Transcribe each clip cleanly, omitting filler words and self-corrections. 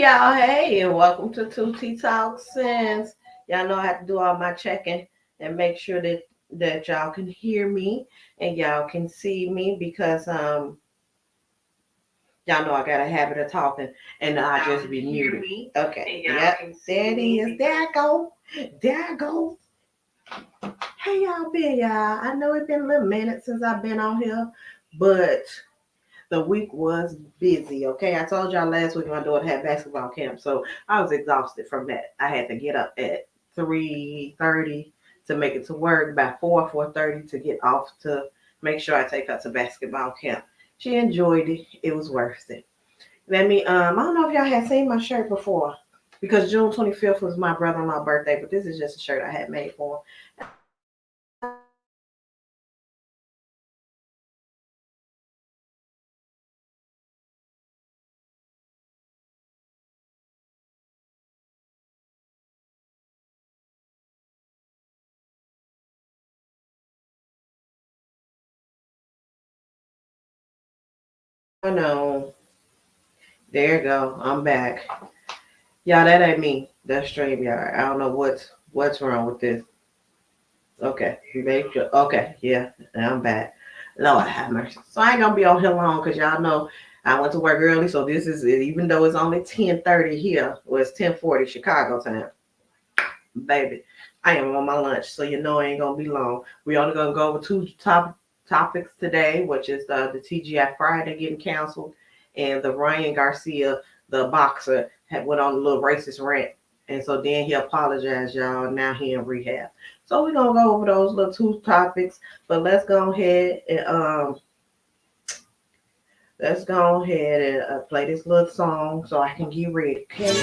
y'all. Hey, and welcome to Two Tea Talk. Since y'all know I have to do all my checking and make sure that y'all can hear me and y'all can see me because y'all know I got a habit of talking and I just be muted. Okay. Yep. There it is. There I go. There I go. Hey y'all been y'all. I know it's been a little minute since I've been on here, but the week was busy. Okay, I told y'all last week my daughter had basketball camp, so I was exhausted from that. I had to get up at 3:30 to make it to work, by 4:30 to get off to make sure I take her to basketball camp. She enjoyed it. It was worth it. Let me I don't know if y'all had seen my shirt before because June 25th was my brother-in-law birthday, but this is just a shirt I had made for him. I don't know if y'all had seen it. Oh no. There you go. I'm back. Y'all, that ain't me. That's StreamYard. I don't know what's wrong with this. Okay. Make sure. Okay, yeah. I'm back. Lord have mercy. So I ain't gonna be on here long because y'all know I went to work early. So this is it. Even though it's only 10:30 here, well it's 10:40 Chicago time. Baby, I am on my lunch, so you know it ain't gonna be long. We only gonna go over two topics today, which is the Tea G.I.F Friday getting canceled, and the Ryan Garcia, the boxer, had went on a little racist rant, and so then he apologized, y'all. Now he in rehab. So we're gonna go over those little two topics, but let's go ahead and play this little song so I can get ready. Okay.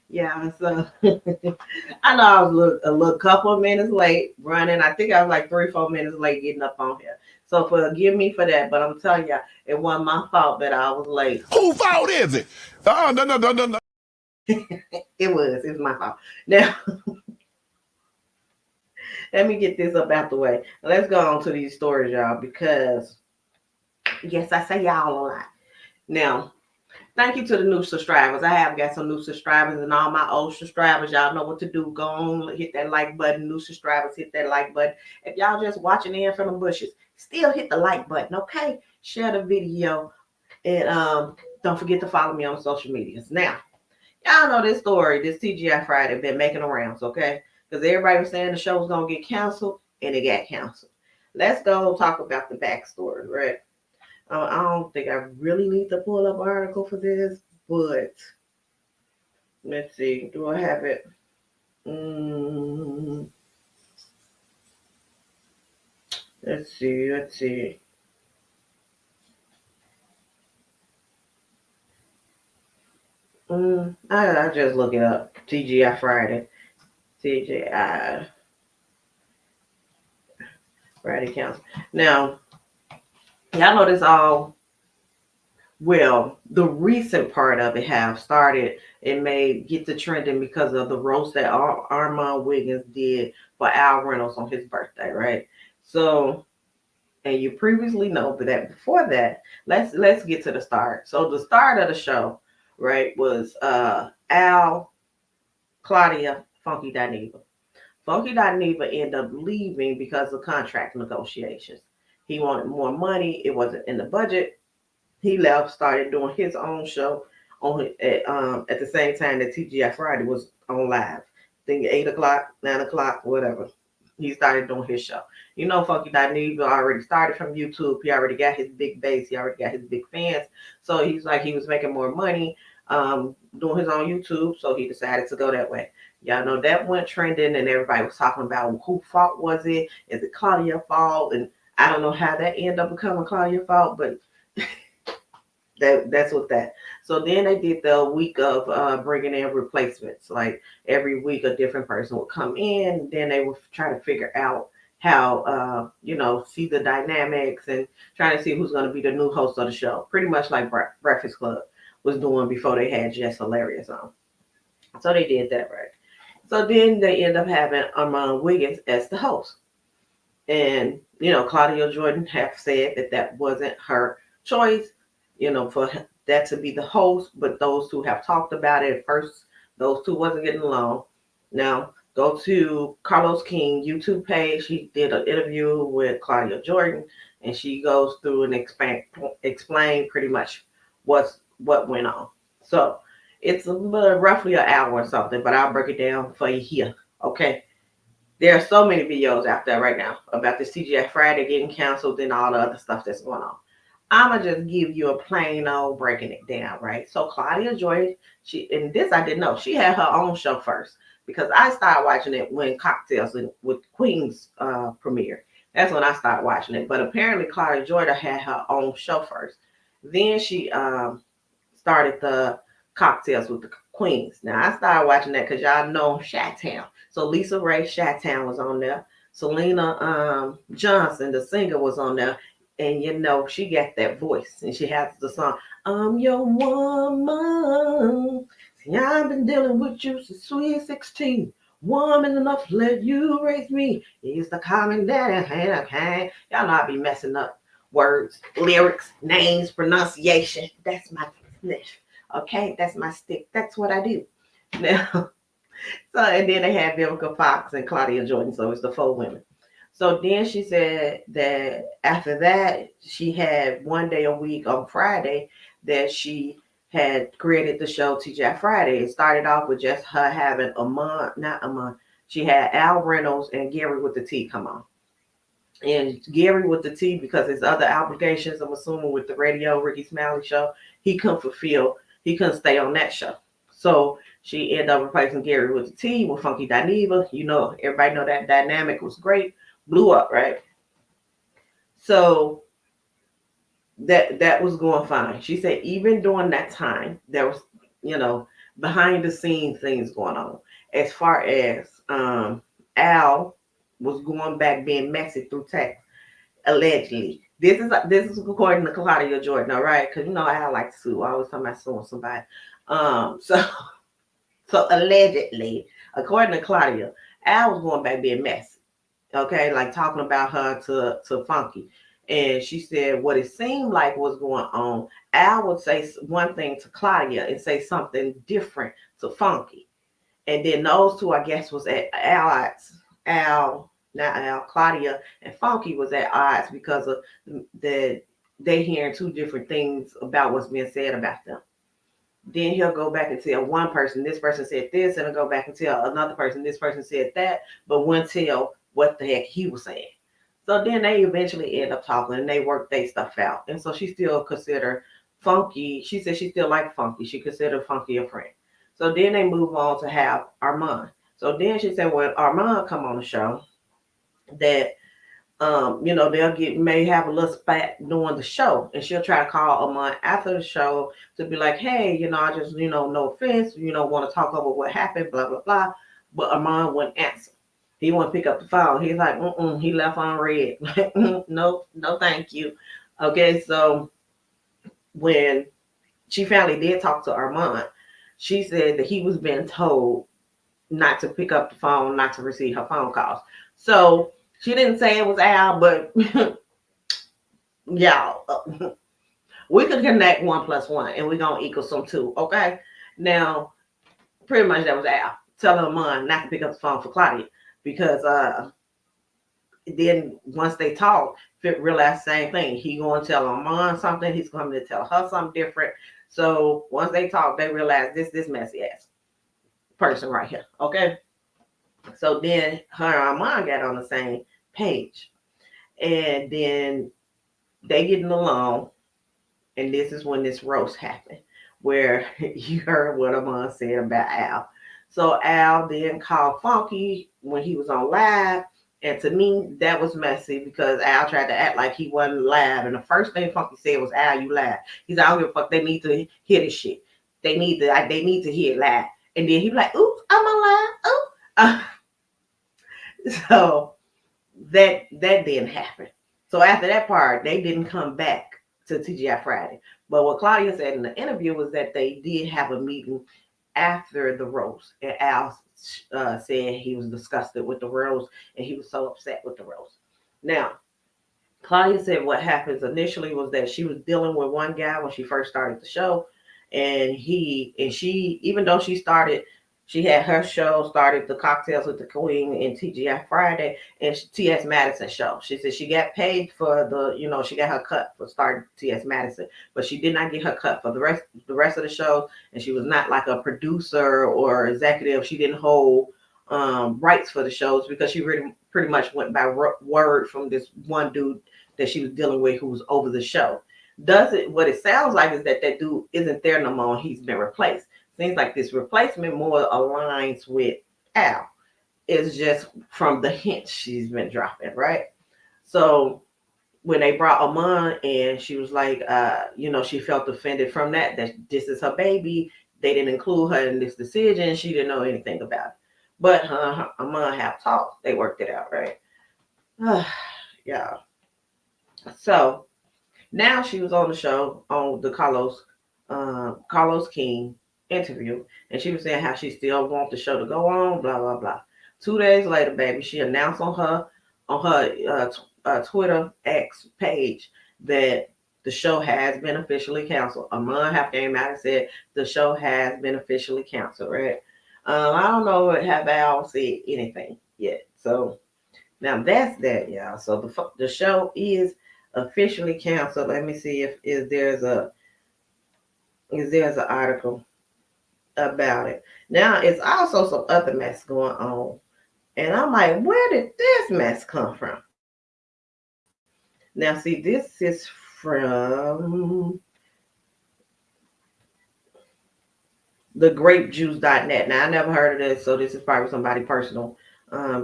Yeah, so I know I was a little couple of minutes late running. I think I was like 3, 4 minutes late getting up on here. So forgive me for that, but I'm telling you, it wasn't my fault that I was late. Whose fault is it? Oh, no. It's my fault. Now, let me get this up out the way. Let's go on to these stories, y'all, because yes, I say y'all a lot. Now, thank you to the new subscribers. I have got some new subscribers, and all my old subscribers, y'all know what to do. Go on, hit that like button. New subscribers, hit that like button. If y'all just watching in from the bushes, still hit the like button, okay? Share the video, and don't forget to follow me on social medias. Now, y'all know this story, this TGI Friday, been making the rounds, okay? Because everybody was saying the show was gonna get canceled, and it got canceled. Let's go talk about the backstory, right? I don't think I really need to pull up an article for this, but let's see. Do I have it? Mm, let's see. Let's see. I just look it up. TGI Friday. TGI Friday Council. Now, y'all know this all. Well, the recent part of it have started and made get to trending because of the roast that Armand Wiggins did for Al Reynolds on his birthday, right? So, and you previously know that before that, let's get to the start. So the start of the show, right, was Al, Claudia, Funky Dineva. Funky Dineva ended up leaving because of contract negotiations. He wanted more money. It wasn't in the budget. He left, started doing his own show on at the same time that TGI Friday was on live. I think 8 o'clock, 9 o'clock, whatever. He started doing his show. You know, Funky Dineva already started from YouTube. He already got his big base. He already got his big fans. So he's like he was making more money doing his own YouTube. So he decided to go that way. Y'all know that went trending, and everybody was talking about who fault was it? Is it Claudia's fault? And I don't know how that ended up becoming Claudia's fault, but That's what that. So then they did the week of bringing in replacements. Like every week, a different person would come in. And then they would try to figure out how, see the dynamics and trying to see who's going to be the new host of the show. Pretty much like Breakfast Club was doing before they had Jess Hilarious on. So they did that, right? So then they end up having Armand Wiggins as the host. And, Claudia Jordan have said that that wasn't her choice, for that to be the host. But those two have talked about it at first. Those two wasn't getting along. Now, go to Carlos King YouTube page. He did an interview with Claudia Jordan, and she goes through and explain pretty much what went on. So it's roughly an hour or something, but I'll break it down for you here. Okay. There are so many videos out there right now about this TGI Friday getting canceled and all the other stuff that's going on. I'ma just give you a plain old breaking it down, right? So Claudia Joy, and this I didn't know, she had her own show first because I started watching it when Cocktails with Queens premiere. That's when I started watching it. But apparently Claudia Joy had her own show first. Then she started the Cocktails with the Queens. Now I started watching that because y'all know Chi-Town. So Lisa Ray Chi-Town was on there. Selena Johnson, the singer, was on there. And she got that voice. And she has the song, I'm your woman. See, I've been dealing with you since sweet 16. Woman enough to let you raise me. He's the common daddy. Okay. Y'all know I be messing up words, lyrics, names, pronunciation. That's my sniff. Okay, that's my stick. That's what I do. Now, so and then they had Vivica Fox and Claudia Jordan, so it's the four women. So then she said that after that, she had one day a week on Friday that she had created the show TGI Friday. It started off with just her having a month, not a month. She had Al Reynolds and Gary with the T come on. And Gary with the T, because his other obligations, I'm assuming with the radio, Ricky Smiley show, he couldn't stay on that show. So she ended up replacing Gary with the T with Funky Dineva. Everybody know that dynamic was great, blew up, right? So that was going fine. She said even during that time, there was, behind the scenes things going on. As far as Al was going back being messy through text allegedly. This is according to Claudia Jordan, all right? Because I like to sue. I always talking about suing somebody. So so allegedly, according to Claudia, Al was going back being messy. Okay, like talking about her to Funky. And she said what it seemed like was going on. Al would say one thing to Claudia and say something different to Funky. And then those two, I guess, was at odds. Not Al, Claudia and Funky was at odds because of they hearing two different things about what's being said about them. Then he'll go back and tell one person, this person said this, and he'll go back and tell another person, this person said that, but wouldn't tell what the heck he was saying. So then they eventually end up talking and they work their stuff out. And so she still consider Funky, she said she still like Funky. She considered Funky a friend. So then they move on to have Armand. So then she said when Armand come on the show, that they'll may have a little spat during the show, and she'll try to call Armand after the show to be like, hey, I just, no offense, want to talk over what happened, blah blah blah. But Armand wouldn't answer. He wouldn't pick up the phone. He's like, he left on red. No, thank you. Okay, so when she finally did talk to Armand, she said that he was being told not to pick up the phone, not to receive her phone calls. So she didn't say it was Al, but y'all, we could connect 1+1 and we're going to equal some 2, okay? Now, pretty much that was Al. Tell her mom not to pick up the phone for Claudia because then once they talk, realize the same thing. He going to tell her mom something. He's going to tell her something different. So once they talk, they realize this messy ass person right here, okay? So then her and mom got on the same page. And then they getting along. And this is when this roast happened, where you heard what Amon said about Al. So Al then called Funky when he was on live And to me, that was messy because Al tried to act like he wasn't live. And the first thing Funky said was, Al, you live. He's like, I don't give a fuck. They need to hear this shit. They need to hear it live. And then he be like, oops, I'm alive. Oops. So that didn't happen. So after that part, they didn't come back to TGI Friday. But what Claudia said in the interview was that they did have a meeting after the roast, and Al said he was disgusted with the roast and he was so upset with the roast. Now, Claudia said what happens initially was that she was dealing with one guy when she first started the show, and she, even though she had her show, started the Cocktails with the Queen and TGI Friday and TS Madison show. She said she got paid for she got her cut for starting TS Madison, but she did not get her cut for the rest of the show, and she was not like a producer or executive. She didn't hold rights for the shows because she really pretty much went by word from this one dude that she was dealing with who was over the show. Does it what it sounds like is that dude isn't there no more and he's been replaced. Seems like this replacement more aligns with Al. It's just from the hints she's been dropping, right? So when they brought Amon in, she was like, she felt offended from that this is her baby. They didn't include her in this decision. She didn't know anything about it. But Amon have talked. They worked it out, right? Yeah. So now she was on the show on the Carlos King interview, and she was saying how she still wants the show to go on, blah blah blah. 2 days later, baby, she announced on her Twitter X page that the show has been officially canceled. A month half came out and said the show has been officially canceled. Right? I don't know have Al said anything yet. So now that's that, y'all. So the show is officially canceled. Let me see if is there's an article about it. Now it's also some other mess going on, and I'm like, where did this mess come from? Now, see, this is from thegrapejuice.net. Now, I never heard of this, so this is probably somebody personal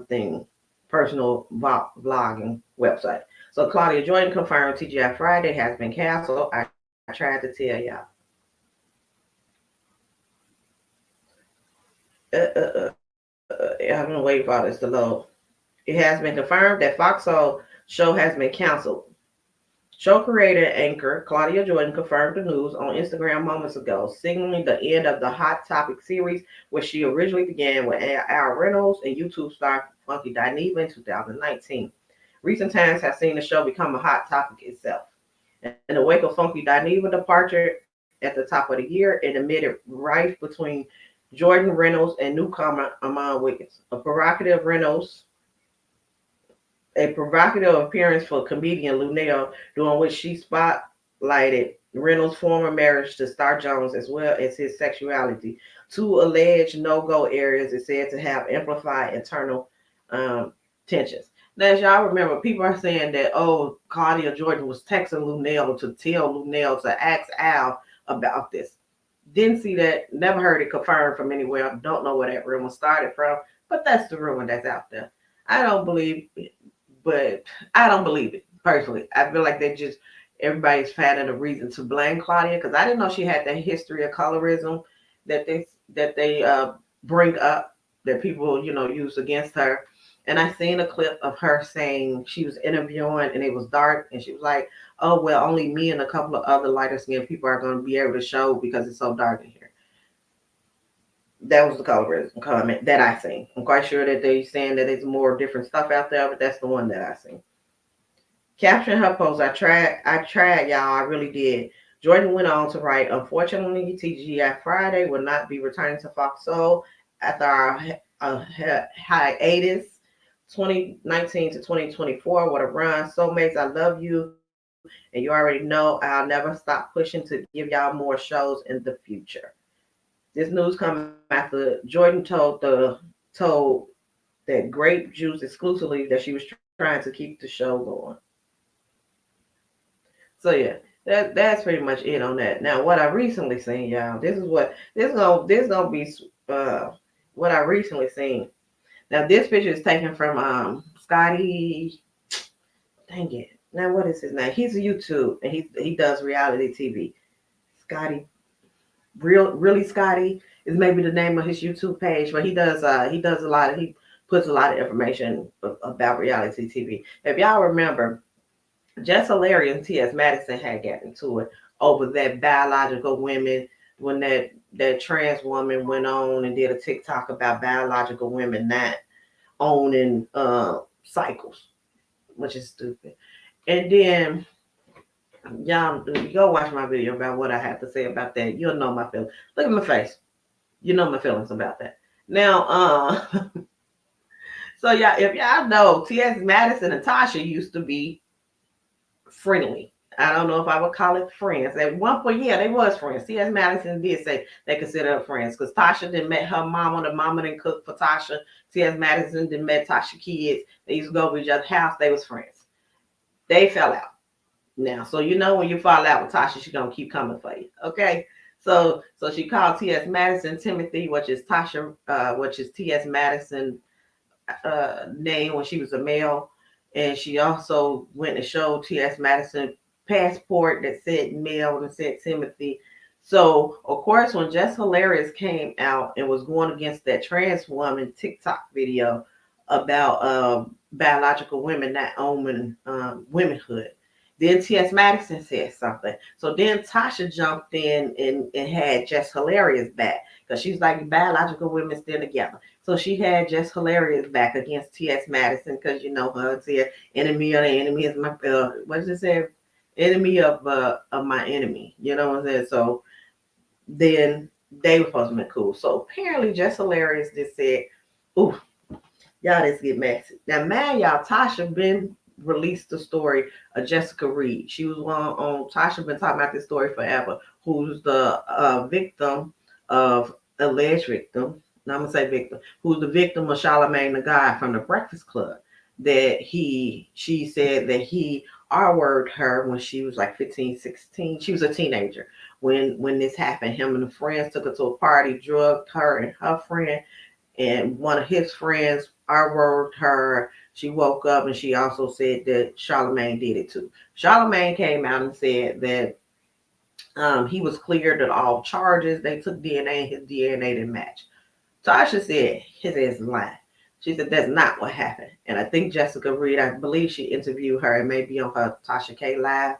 thing, personal vlogging website. So Claudia Jordan confirmed TGI Friday has been canceled. I tried to tell y'all. I've been waiting for all this to load. It has been confirmed that Fox Soul show has been canceled. Show creator and anchor Claudia Jordan confirmed the news on Instagram moments ago, signaling the end of the Hot Topic series, which she originally began with Al Reynolds and YouTube star Funky Dineva in 2019. Recent times have seen the show become a hot topic itself. In the wake of Funky Dineva departure at the top of the year, it admitted rife between Jordan Reynolds and newcomer Amon Wiggins. A provocative appearance for comedian Lunell, during which she spotlighted Reynolds' former marriage to Star Jones as well as his sexuality. Two alleged no-go areas is said to have amplified internal tensions. Now, as y'all remember, people are saying that, Claudia Jordan was texting Lunell to tell Lunell to ask Al about this. Didn't see that, never heard it confirmed from anywhere. Don't know where that rumor started from, but that's the rumor that's out there. I don't believe it, but I don't believe it personally. I feel like everybody's finding a reason to blame Claudia because I didn't know she had that history of colorism that they bring up that people use against her. And I seen a clip of her saying she was interviewing and it was dark and she was like, "Oh well, only me and a couple of other lighter skinned people are going to be able to show because it's so dark in here." That was the colorism comment that I seen. I'm quite sure that they're saying that there's more different stuff out there, but that's the one that I seen. Caption her post, I tried, y'all, I really did. Jordan went on to write, unfortunately, TGI Friday will not be returning to Fox Soul after our hiatus 2019 to 2024. What a run. Soulmates, I love you. And you already know I'll never stop pushing to give y'all more shows in the future. This news come after Jordan told that Grape Juice exclusively that she was trying to keep the show going. So yeah, that's pretty much it on that. Now what I recently seen, y'all, this gonna be what I recently seen. Now this picture is taken from Scotty, dang it. Now what is his name? He's a YouTube and he does reality TV. Scotty, really Scotty is maybe the name of his YouTube page, but he does a lot of he puts a lot of information about reality TV. If y'all remember, Jess Hilarious and T.S. Madison had gotten into it over that biological women when that trans woman went on and did a TikTok about biological women not owning cycles, which is stupid. And then y'all go watch my video about what I have to say about that. You'll know my feelings. Look at my face. You know my feelings about that. Now, so y'all, if y'all know, T.S. Madison and Tasha used to be friendly. I don't know if I would call it friends. At one point, yeah, they was friends. T.S. Madison did say they consider her friends because Tasha didn't met her mama. The mama didn't cook for Tasha. T.S. Madison didn't met Tasha kids. They used to go over each other's house. They was friends. They fell out. Now, so you know when you fall out with Tasha, she's gonna keep coming for you. Okay. So she called T.S. Madison Timothy, which is Tasha, which is T.S. Madison name when she was a male. And she also went and showed T.S. Madison passport that said male and said Timothy. So of course when Jess Hilarious came out and was going against that trans woman TikTok video about biological women not owning womanhood, then T.S. Madison said something. So then Tasha jumped in and had Jess Hilarious back because she's like biological women still together. So she had Jess Hilarious back against T.S. Madison because you know her said enemy of the enemy is my what does it say? Enemy of my enemy. You know what I'm saying? So then they were supposed to be cool. So apparently Jess Hilarious just said, "Ooh, y'all just get messy." Now, man, y'all, Tasha been released the story of Jessica Reed. She was one on Tasha been talking about this story forever. Who's the victim of alleged victim? Now I'm gonna say victim. Who's the victim of Charlamagne the guy from the Breakfast Club? That she said that he R-worded her when she was like 15, 16. She was a teenager when this happened. Him and the friends took her to a party, drugged her and her friend, and one of his friends R-worded her. She woke up and she also said that Charlamagne did it too. Charlamagne came out and said that he was cleared of all charges. They took DNA and his DNA didn't match. Tasha said his ass is lying. She said that's not what happened. And I think Jessica Reed, I believe she interviewed her. It may be on her Tasha K Live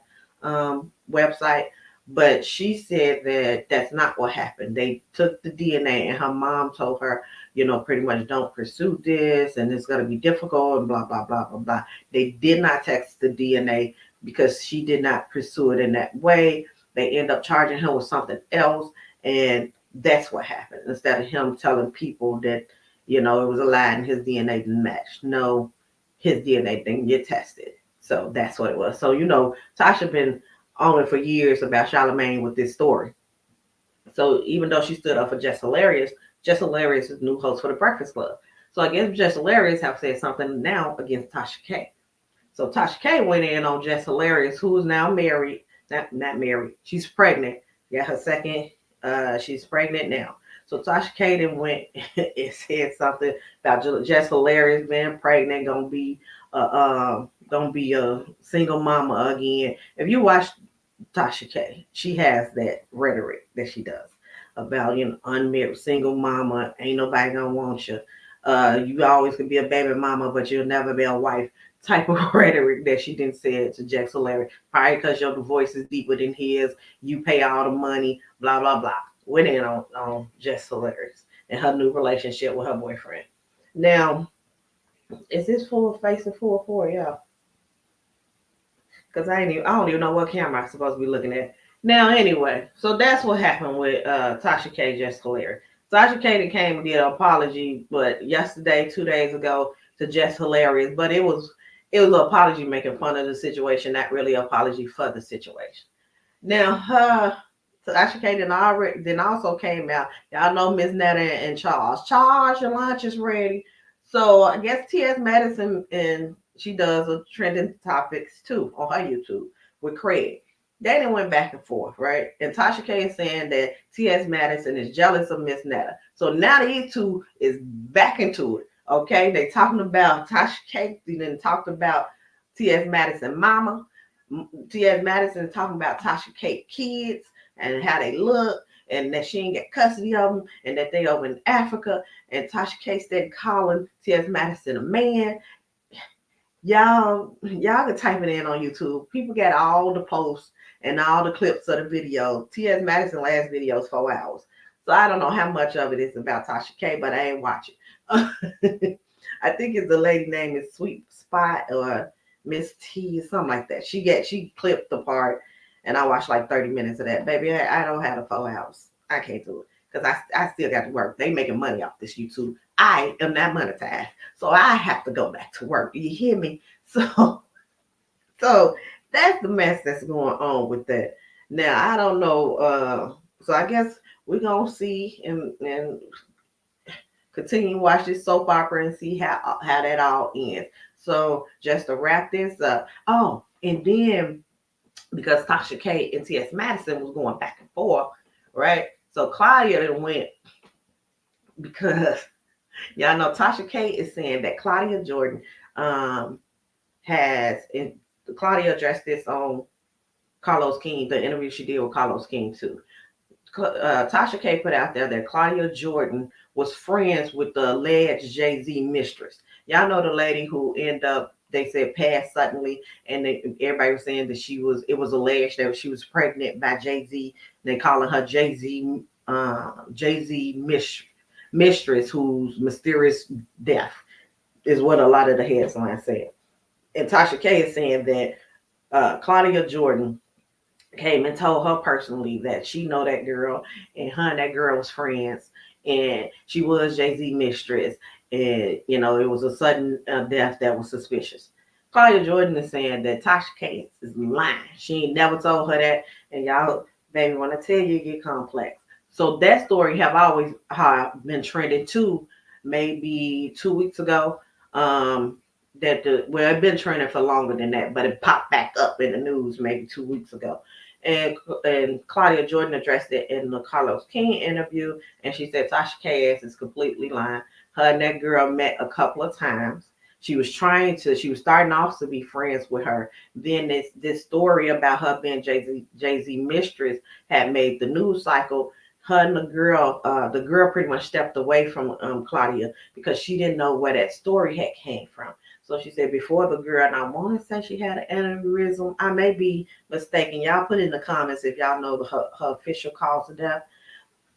website. But she said that that's not what happened. They took the DNA and her mom told her, you know, pretty much don't pursue this and it's going to be difficult and blah, blah, blah, blah, blah. They did not test the DNA because she did not pursue it in that way. They end up charging him with something else. And that's what happened. Instead of him telling people that, you know, it was a lie and his DNA didn't match. No, his DNA didn't get tested. So that's what it was. So, you know, Tasha been on it for years about Charlamagne with this story. So even though she stood up for Jess Hilarious is new host for the Breakfast Club. So I guess Jess Hilarious have said something now against Tasha K. So Tasha K went in on Jess Hilarious, who is now married. Not married. She's pregnant. Yeah, her second. She's pregnant now. So Tasha K then went and said something about Jess Hilarious being pregnant, gonna be a single mama again. If you watch Tasha K, she has that rhetoric that she does about, you know, unmarried single mama, ain't nobody gonna want you. You always can be a baby mama, but you'll never be a wife type of rhetoric that she didn't say it to Jack Larry. Probably because your voice is deeper than his, you pay all the money, blah, blah, blah. Went in on Jess Hilarious and her new relationship with her boyfriend. Now, is this full face and full for y'all? Because I don't even know what camera I'm supposed to be looking at. Now, anyway, so that's what happened with Tasha K. Jess Hilarious. Tasha K. came and did an apology, but yesterday, 2 days ago, to Jess Hilarious, but it was an apology making fun of the situation, not really an apology for the situation. Now, Tasha K. then also came out. Y'all know Miss Netta and Charles. Charles, your lunch is ready. So I guess T.S. Madison, and she does a trending topics too on her YouTube with Craig. They done went back and forth, right? And Tasha K is saying that T.S. Madison is jealous of Miss Netta. So now these two is back into it. Okay, they talking about Tasha K. They then talked about T.S. Madison mama. T.S. Madison talking about Tasha K kids and how they look and that she ain't got custody of them and that they over in Africa. And Tasha K steady calling T.S. Madison a man. Y'all can type it in on YouTube. People got all the posts and all the clips of the video. T.S. Madison last video is 4 hours. So I don't know how much of it is about Tasha K, but I ain't watching. I think it's the lady name is Sweet Spot or Miss T or something like that. She clipped the part and I watched like 30 minutes of that. Baby, I don't have the 4 hours. I can't do it. Because I still got to work. They making money off this YouTube. I am not monetized. So I have to go back to work. You hear me? So that's the mess that's going on with that. Now I don't know. So I guess we're gonna see and continue to watch this soap opera and see how that all ends. So just to wrap this up. Oh, and then because Tasha K and T.S. Madison was going back and forth, right? So Claudia went because y'all know Tasha K is saying that Claudia Jordan has, and Claudia addressed this on Carlos King, the interview she did with Carlos King too. Tasha K put out there that Claudia Jordan was friends with the alleged Jay-Z mistress. Y'all know the lady who ended up, they said, passed suddenly, and everybody was saying that it was alleged that she was pregnant by Jay-Z. They calling her Jay-Z mistress, whose mysterious death is what a lot of the headlines said. And Tasha K is saying that Claudia Jordan came and told her personally that she know that girl and her and that girl was friends and she was Jay-Z mistress and it was a sudden death that was suspicious. Claudia Jordan is saying that Tasha K is lying. She ain't never told her that, and y'all, baby, when I tell you, it get complex. So that story have been trending too, maybe 2 weeks ago. It been trending for longer than that, but it popped back up in the news maybe 2 weeks ago. And Claudia Jordan addressed it in the Carlos King interview, and she said Tasha K is completely lying. Her and that girl met a couple of times. She was starting off to be friends with her. Then this story about her being Jay-Z mistress had made the news cycle. Her and the girl pretty much stepped away from Claudia because she didn't know where that story had came from. So she said before the girl, and I want to say she had an aneurysm. I may be mistaken. Y'all put in the comments if y'all know her official cause of death.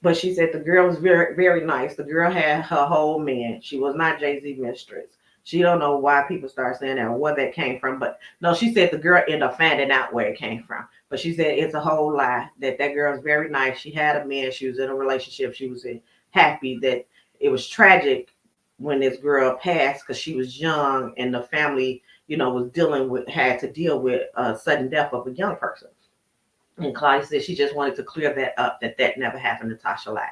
But she said the girl was very, very nice. The girl had her whole man. She was not Jay-Z mistress. She don't know why people start saying that or where that came from. But no, she said the girl ended up finding out where it came from. But she said it's a whole lie, that girl's very nice. She had a man. She was in a relationship. She was happy. That it was tragic when this girl passed because she was young and the family, had to deal with a sudden death of a young person. And Claudia said she just wanted to clear that up, that never happened to Tasha life.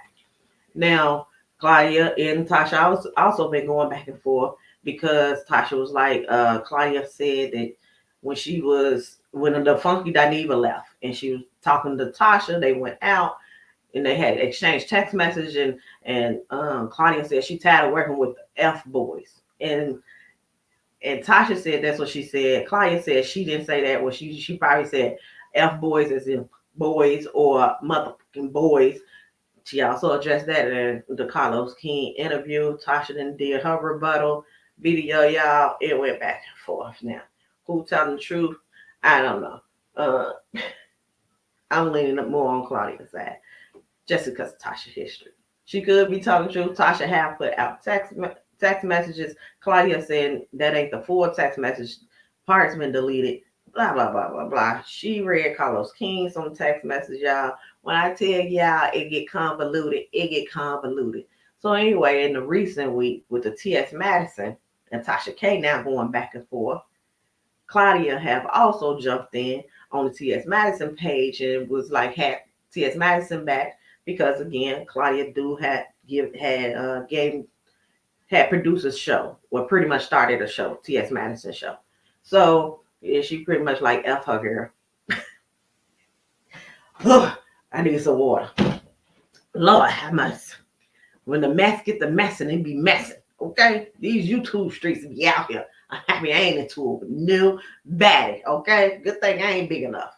Now, Claudia and Tasha also been going back and forth because Tasha was like, Claudia said that when the Funky Dineva left and she was talking to Tasha, they went out and they had exchanged text message and Claudia said she tired of working with F boys. And Tasha said that's what she said. Claudia said she didn't say that. Well, she probably said F boys as in boys or motherfucking boys. She also addressed that in the Carlos King interview. Tasha then did her rebuttal video, y'all. It went back and forth. Now, who telling the truth? I don't know. I'm leaning up more on Claudia's side just because of Tasha's history. She could be telling the truth. Tasha have put out text messages. Claudia said that ain't the full text message. Part's been deleted. Blah, blah, blah, blah, blah. She read Carlos King some text message, y'all. When I tell y'all it get convoluted. So anyway, in the recent week with the T.S. Madison and Tasha K now going back and forth, Claudia have also jumped in on the T.S. Madison page and was like, had T.S. Madison back because again, Claudia had produced a show, or pretty much started a show, T.S. Madison show. So yeah, she pretty much like F her girl. I need some water. Lord have mercy. When the mess get the messing, it be messing. Okay, these YouTube streets be out here. I mean, I ain't into it. No, bad. Okay, good thing I ain't big enough.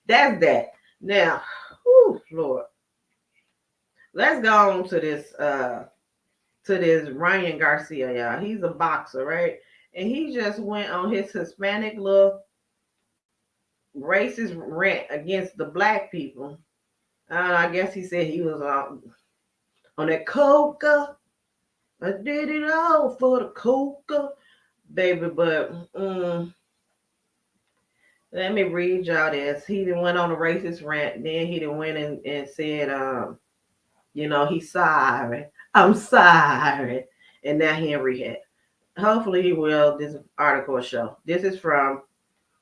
That's that. Now, whew, Lord, let's go on to this Ryan Garcia, y'all. He's a boxer, right? And he just went on his Hispanic little racist rant against the black people. I guess he said he was on that coca. I did it all for the coca, baby. But let me read y'all this. He done went on a racist rant. Then he done went and said, he's sorry. I'm sorry. And now he in rehab. Hopefully he will. This article will show. This is from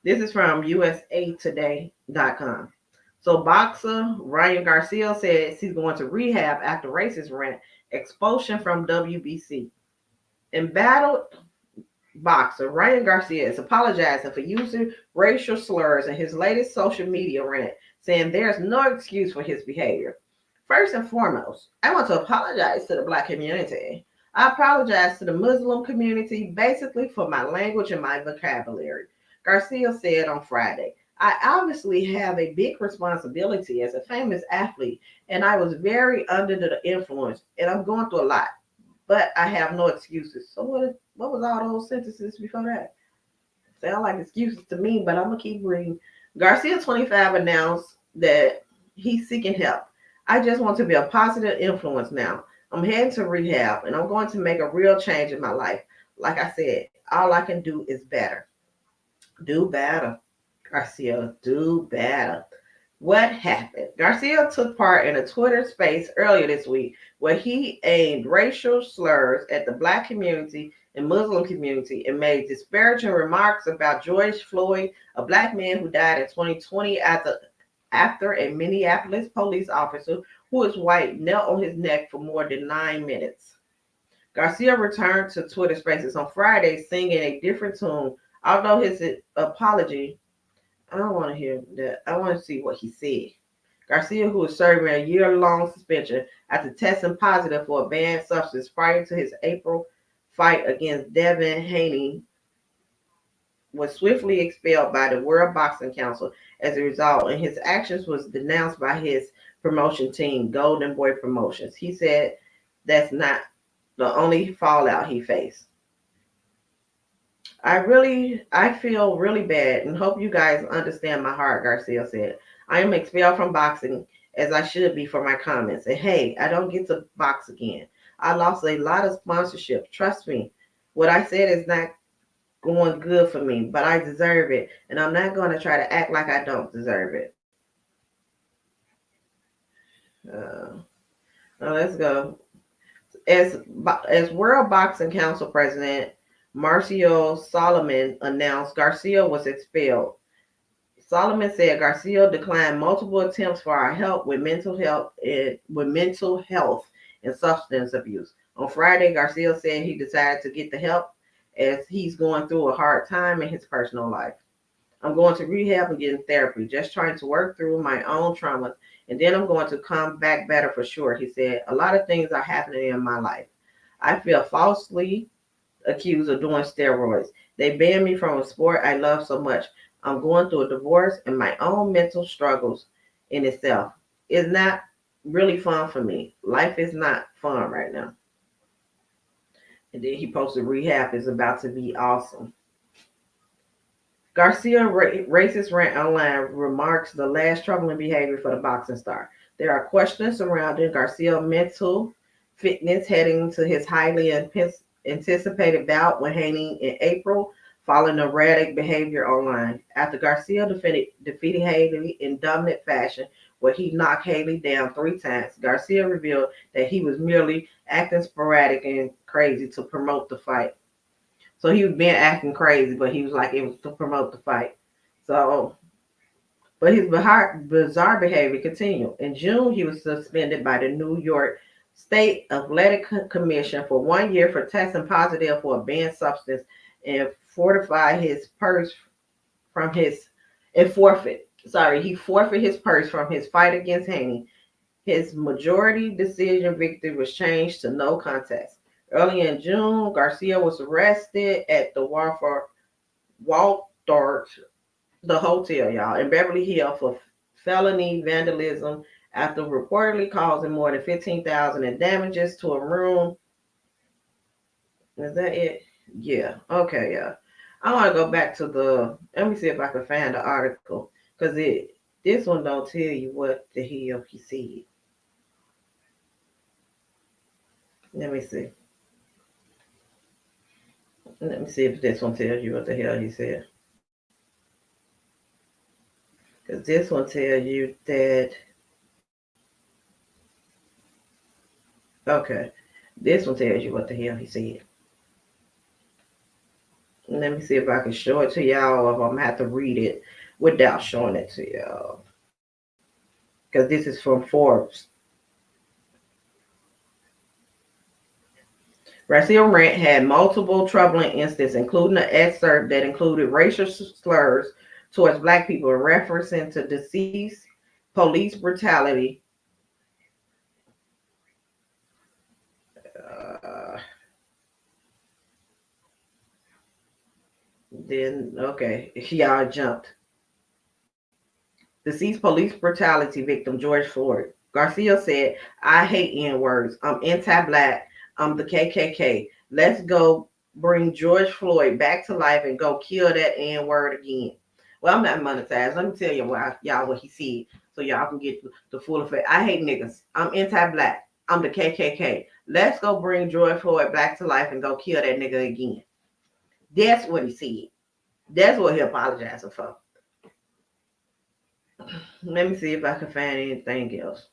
usatoday.com. So boxer Ryan Garcia says he's going to rehab after racist rant expulsion from WBC. Embattled boxer Ryan Garcia is apologizing for using racial slurs in his latest social media rant, saying there's no excuse for his behavior. First and foremost, I want to apologize to the black community. I apologize to the Muslim community basically for my language and my vocabulary, Garcia said on Friday. I obviously have a big responsibility as a famous athlete, and I was very under the influence, and I'm going through a lot, but I have no excuses. So what was all those sentences before that? Sound like excuses to me, but I'm gonna keep reading. Garcia, 25, announced that he's seeking help. I just want to be a positive influence now. I'm heading to rehab, and I'm going to make a real change in my life. Like I said, all I can do is better. Do better, Garcia. Do better. What happened? Garcia took part in a Twitter space earlier this week where he aimed racial slurs at the black community and Muslim community and made disparaging remarks about George Floyd, a black man who died in 2020 after a Minneapolis police officer who is white knelt on his neck for more than 9 minutes. Garcia returned to Twitter Spaces on Friday singing a different tune, although his apology, I don't want to hear that. I want to see what he said. Garcia, who was serving a year-long suspension after testing positive for a banned substance prior to his April fight against Devin Haney, was swiftly expelled by the World Boxing Council as a result, and his actions was denounced by his promotion team, Golden Boy Promotions. He said that's not the only fallout he faced. I feel really bad and hope you guys understand my heart, Garcia said. I am expelled from boxing as I should be for my comments. And hey, I don't get to box again. I lost a lot of sponsorship. Trust me. What I said is not going good for me, but I deserve it. And I'm not going to try to act like I don't deserve it. Uh, now let's go. As World Boxing Council President Marcio Solomon announced Garcia was expelled. Solomon said Garcia declined multiple attempts for our help with mental health and substance abuse. On Friday, Garcia said he decided to get the help as he's going through a hard time in his personal life. I'm going to rehab and getting therapy, just trying to work through my own traumas, and then I'm going to come back better for sure, he said. A lot of things are happening in my life. I feel falsely accused of doing steroids. They banned me from a sport I love so much. I'm going through a divorce and my own mental struggles in itself. It's not really fun for me. Life is not fun right now. And then he posted rehab is about to be awesome. Garcia racist rant online remarks the last troubling behavior for the boxing star. There are questions surrounding Garcia's mental fitness heading to his highly anticipated bout with Haney in April, following erratic behavior online. After Garcia defeated Haley in dominant fashion, where he knocked Haley down 3 times, Garcia revealed that he was merely acting sporadic and crazy to promote the fight. So he was being acting crazy, but he was like it was to promote the fight. So, but his bizarre behavior continued. In June, he was suspended by the New York State Athletic Commission for 1 year for testing positive for a banned substance and forfeit his purse from his and forfeit. Sorry, he forfeited his purse from his fight against Haney. His majority decision victory was changed to no contest. Early in June, Garcia was arrested at the Waltart, the hotel, y'all, in Beverly Hills for felony vandalism after reportedly causing more than 15,000 in damages to a room. Is that it? Yeah. Okay. Yeah. I want to go back to the. Let me see if I can find the article because this one don't tell you what the hell he said. Let me see. Let me see if this one tells you what the hell he said. Because this one tells you that. Okay. This one tells you what the hell he said. Let me see if I can show it to y'all, or if I'm gonna have to read it without showing it to y'all. Because this is from Forbes. Garcia Rant had multiple troubling incidents, including an excerpt that included racial slurs towards black people in referencing to deceased police brutality. Uh, okay, y'all jumped. Deceased police brutality victim George Floyd. Garcia said, I hate N words. I'm anti black. I'm the KKK. Let's go bring George Floyd back to life and go kill that N word again. Well, I'm not monetized. Let me tell you y'all what he said so y'all can get the full effect. I hate niggas. I'm anti black. I'm the KKK. Let's go bring George Floyd back to life and go kill that nigga again. That's what he said. That's what he apologizing for. Let me see if I can find anything else.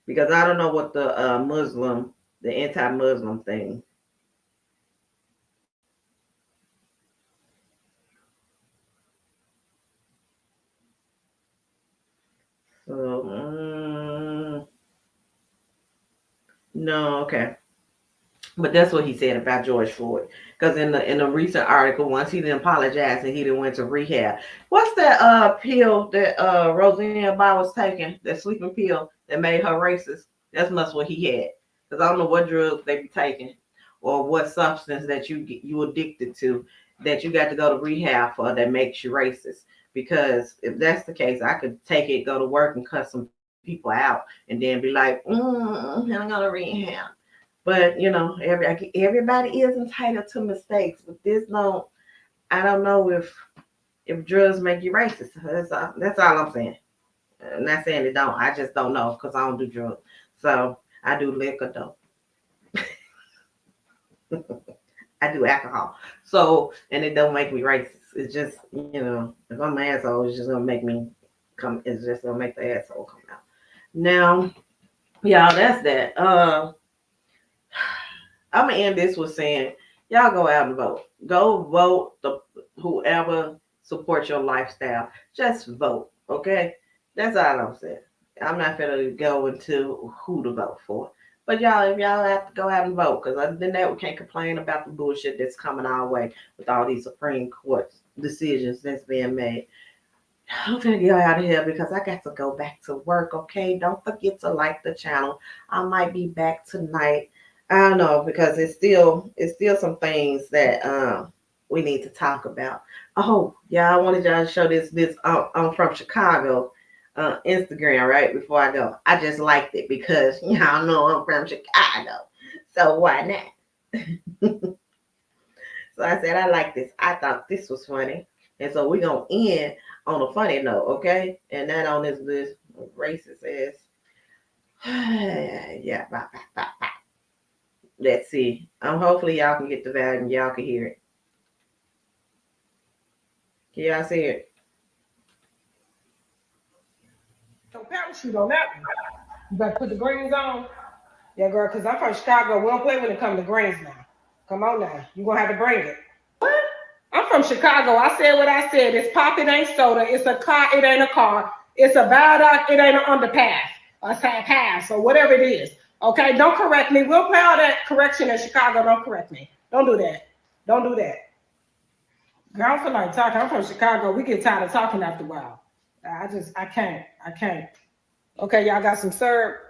Because I don't know what the the anti-Muslim thing. So, no, okay. But that's what he said about George Floyd. Because in the recent article, once he didn't apologize and he didn't went to rehab. What's that pill that Roseanne Barr was taking? That sleeping pill that made her racist? That's much what he had. Because I don't know what drugs they be taking or what substance that you addicted to that you got to go to rehab for that makes you racist. Because if that's the case, I could take it, go to work, and cut some people out, and then be like, I'm gonna rehab. But everybody is entitled to mistakes. But this don't. I don't know if drugs make you racist. That's all I'm saying. I'm not saying it don't. I just don't know because I don't do drugs. So I do liquor though. I do alcohol. So and it don't make me racist. It's just if I'm an asshole, it's just gonna make me come. It's just gonna make the asshole come out. Now, y'all, that's that. I'm gonna end this with saying, y'all go out and vote. Go vote the whoever supports your lifestyle. Just vote, okay? That's all I'm saying. I'm not gonna go into who to vote for. But y'all, if y'all have to go out and vote, because other than that, we can't complain about the bullshit that's coming our way with all these Supreme Court decisions that's being made. I'm gonna get out of here because I got to go back to work. Okay, don't forget to like the channel. I might be back tonight. I don't know because it's still some things that we need to talk about. Oh yeah, I wanted y'all to show this. I'm from Chicago, Instagram. Right before I go, I just liked it because y'all know I'm from Chicago, so why not? So I said, I like this. I thought this was funny. And so we're going to end on a funny note, okay? And not on this racist ass. Yeah, bye, bye, bye, bye. Let's see. Hopefully y'all can get the value and y'all can hear it. Can y'all see it? So parachute on that one. You better put the greens on. Yeah, girl, because I'm from Chicago. We don't play when it comes to greens now. Come on now. You're going to have to bring it. What? I'm from Chicago. I said what I said. It's pop, it ain't soda. It's a car, it ain't a car. It's a viaduct, it ain't an underpass. A pass or whatever it is. Okay, don't correct me. We'll play all that correction in Chicago. Don't correct me. Don't do that. Don't do that. Girl, I don't feel like talking. I'm from Chicago. We get tired of talking after a while. I can't. Okay, y'all got some syrup.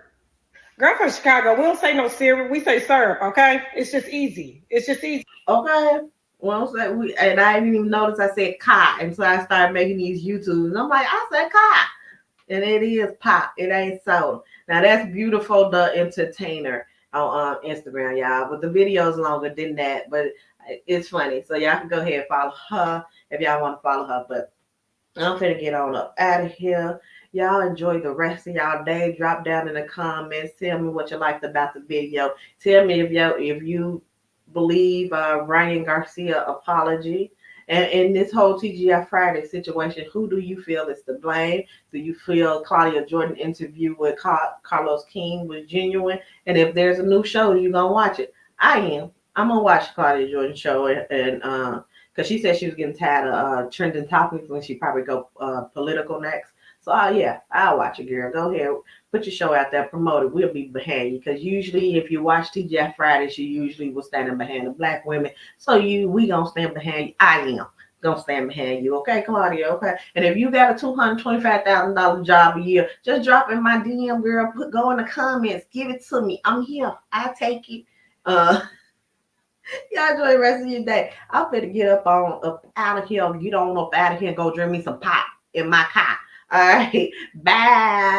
Girl from Chicago, we don't say no syrup. We say syrup, okay? It's just easy. It's just easy. Okay. Well, so we, and I didn't even notice I said "ka," and so I started making these YouTubes, and I'm like, I said "ka," and it is pop. It ain't soda. Now that's beautiful, the entertainer on Instagram, y'all. But the video is longer than that, but it's funny. So y'all can go ahead and follow her if y'all want to follow her. But I'm finna get on up out of here. Y'all enjoy the rest of y'all day. Drop down in the comments. Tell me what you liked about the video. Tell me if you believe Ryan Garcia apology. And in this whole TGI Friday situation, who do you feel is to blame? Do you feel Claudia Jordan interview with Carlos King was genuine? And if there's a new show, you gonna watch it? I am. I'm gonna watch Claudia Jordan show and because she said she was getting tired of trending topics when she probably go political next. So yeah, I'll watch it, girl. Go ahead, put your show out there, promote it. We'll be behind you because usually if you watch TGI Fridays, you usually will standing behind the black women. So we gonna stand behind you. I am gonna stand behind you, okay, Claudia? Okay. And if you got a $225,000 job a year, just drop in my DM, girl. Go in the comments, give it to me. I'm here. I take it. Uh, Y'all enjoy the rest of your day. I'm finna get up out of here, get on up out of here and go drink me some pop in my car. All right. Bye.